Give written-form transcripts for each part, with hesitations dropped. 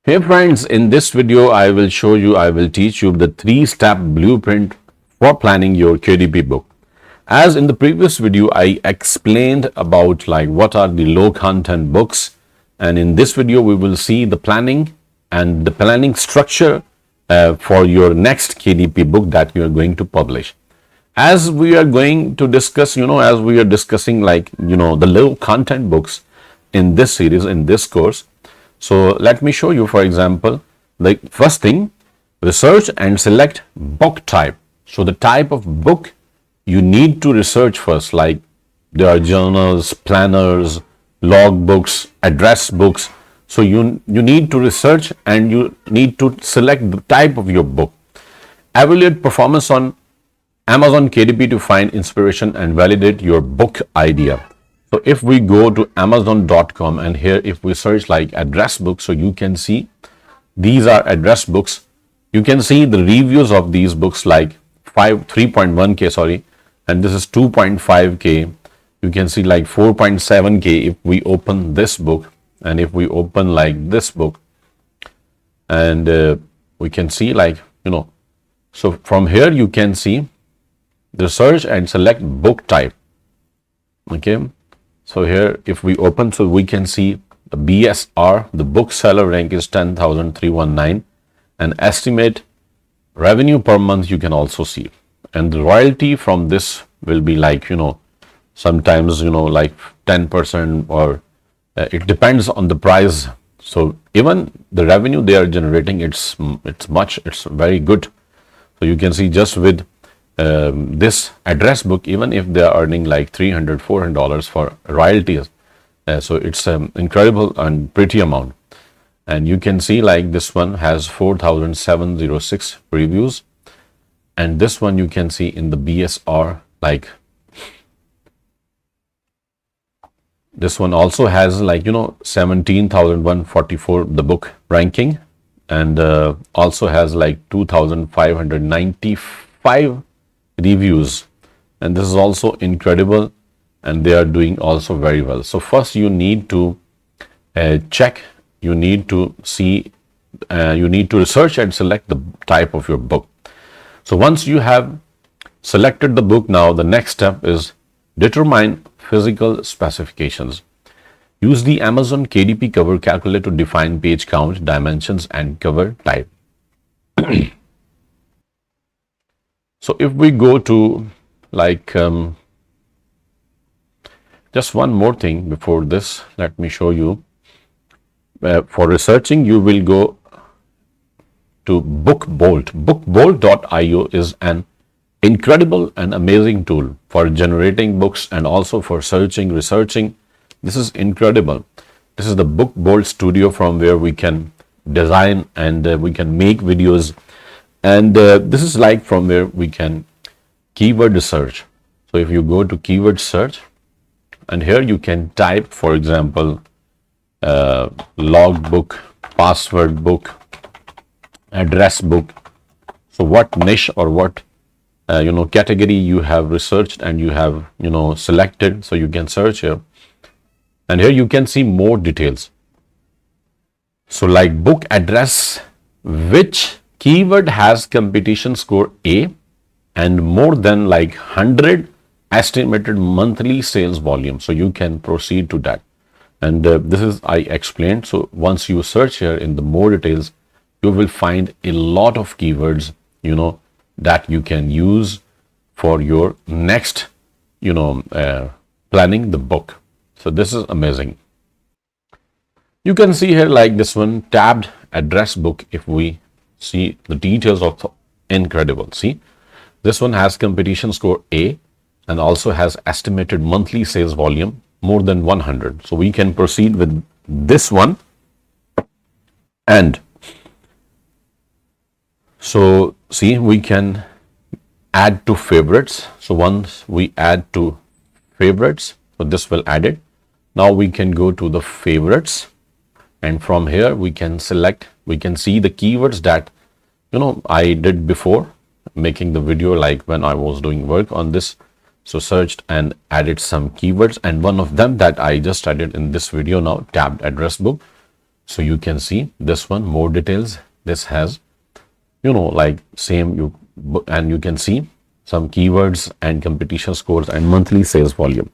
Hey friends, in this video I will teach you the 3-step blueprint for planning your KDP book. As in the previous video I explained about like what are the low content books, and in this video we will see the planning and the planning structure for your next KDP book that you are going to publish. As we are going to discuss, as we are discussing the low content books in this series, in this course. So let me show you, for example, the first thing, research and select book type. So the type of book you need to research first, like there are journals, planners, log books, address books. So you need to research and you need to select the type of your book. Evaluate performance on Amazon KDP to find inspiration and validate your book idea. So if we go to amazon.com and here if we search like address books, so you can see these are address books. You can see the reviews of these books like 3.1k, and this is 2.5k. You can see like 4.7k if we open this book, and if we open like this book, and we can see so from here you can see the search and select book type. Okay. So here, if we open, so we can see the BSR, the bookseller rank is 10,319, and estimate revenue per month you can also see. And the royalty from this will be sometimes, like 10%, or it depends on the price. So even the revenue they are generating, it's very good. So you can see just with this address book, even if they are earning like $300, $400 for royalties, so it's an incredible and pretty amount. And you can see like this one has 4,706 reviews, and this one you can see in the BSR, like this one also has 17,144 the book ranking, and also has like 2,595 reviews, and this is also incredible, and they are doing also very well. So first you need to check, you need to see, you need to research and select the type of your book. So once you have selected the book, now the next step is determine physical specifications. Use the Amazon KDP cover calculator to define page count, dimensions, and cover type. So if we go to just one more thing before this, let me show you. For researching, you will go to BookBolt. BookBolt.io is an incredible and amazing tool for generating books and also for searching, researching. This is incredible. This is the BookBolt studio from where we can design and we can make videos. And this is like from where we can keyword research. So if you go to keyword search, and here you can type, for example, log book, password book, address book. So what niche or what category you have researched and you have selected, so you can search here, and here you can see more details. So like book address, which keyword has competition score A and more than 100 estimated monthly sales volume. So you can proceed to that. And this is I explained. So once you search here in the more details, you will find a lot of keywords, that you can use for your next, planning the book. So this is amazing. You can see here like this one, tabbed address book. If we see the details of incredible. See, this one has competition score A and also has estimated monthly sales volume more than 100. So we can proceed with this one. And so see, we can add to favorites. So once we add to favorites, so this will add it. Now we can go to the favorites, and from here we can select, we can see the keywords that I did before making the video, like when I was doing work on this. So searched and added some keywords, and one of them that I just added in this video now, tabbed address book. So you can see this one, more details. This has, like same, and you can see some keywords and competition scores and monthly sales volume.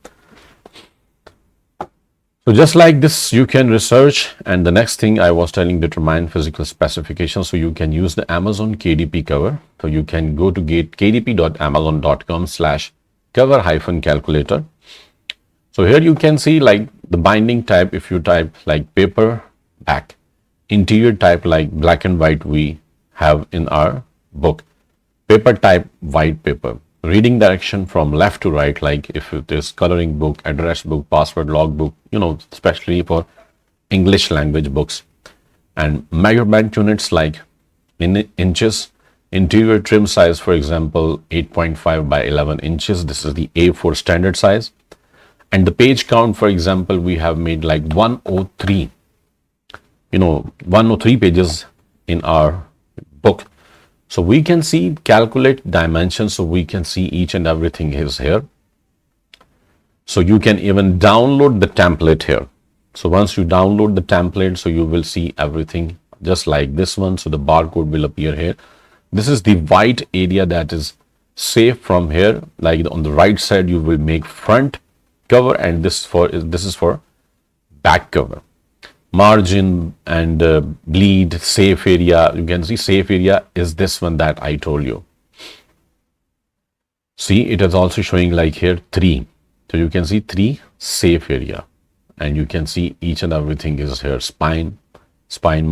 So just like this, you can research. And the next thing I was telling, determine physical specifications. So you can use the Amazon KDP cover. So you can go to kdp.amazon.com/cover-calculator. So here you can see like the binding type. If you type like paper back, interior type like black and white, we have in our book. Paper type white paper. Reading direction from left to right, like if it is coloring book, address book, password log book, especially for English language books. And measurement units like in inches. Interior trim size, for example, 8.5 by 11 inches. This is the A4 standard size. And the page count, for example, we have made like 103, 103 pages in our book. So we can see, calculate dimensions, so we can see each and everything is here. So you can even download the template here. So once you download the template, so you will see everything just like this one. So the barcode will appear here. This is the white area that is safe from here. Like on the right side, you will make front cover, and this is for back cover. Margin and bleed, safe area. You can see safe area is this one that I told you. See, it is also showing like here 3. So you can see 3 safe area, and you can see each and everything is here. Spine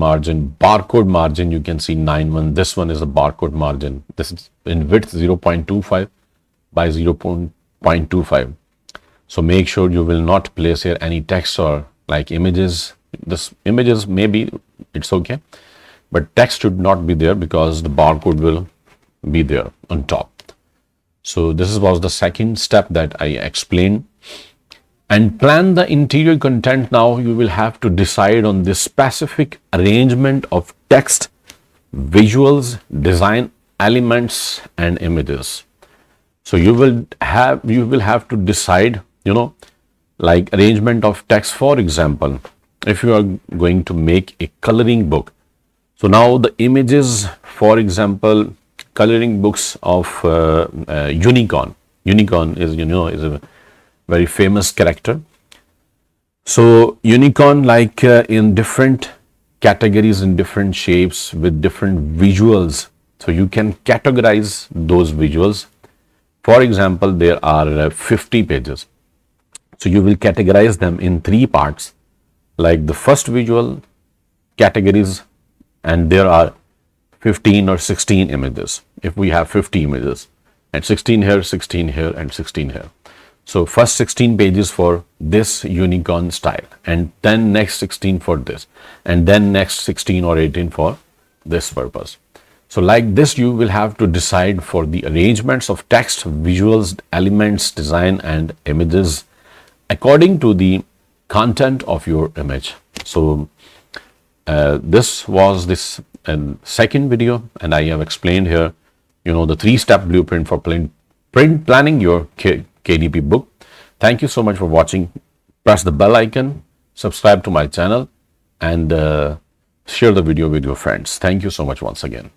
margin, barcode margin. You can see 9.1. This one is a barcode margin. This is in width 0.25 by 0.25. So make sure you will not place here any text or like images. This images, maybe it's okay, but text should not be there because the barcode will be there on top. So this was the second step that I explained. And plan the interior content. Now you will have to decide on the specific arrangement of text, visuals, design elements and images. So you will have to decide, like arrangement of text. For example, if you are going to make a coloring book, so now the images, for example, coloring books of unicorn is a very famous character. So unicorn, like in different categories, in different shapes with different visuals, so you can categorize those visuals. For example, there are 50 pages, so you will categorize them in 3 parts, like the first visual categories, and there are 15 or 16 images. If we have 50 images, and 16 here, 16 here, and 16 here. So first 16 pages for this unicorn style, and then next 16 for this, and then next 16 or 18 for this purpose. So like this, you will have to decide for the arrangements of text, visuals, elements, design, and images according to the content of your image. So this was this second video, and I have explained here, the 3-step blueprint for planning your KDP book. Thank you so much for watching. Press the bell icon, subscribe to my channel, and share the video with your friends. Thank you so much once again.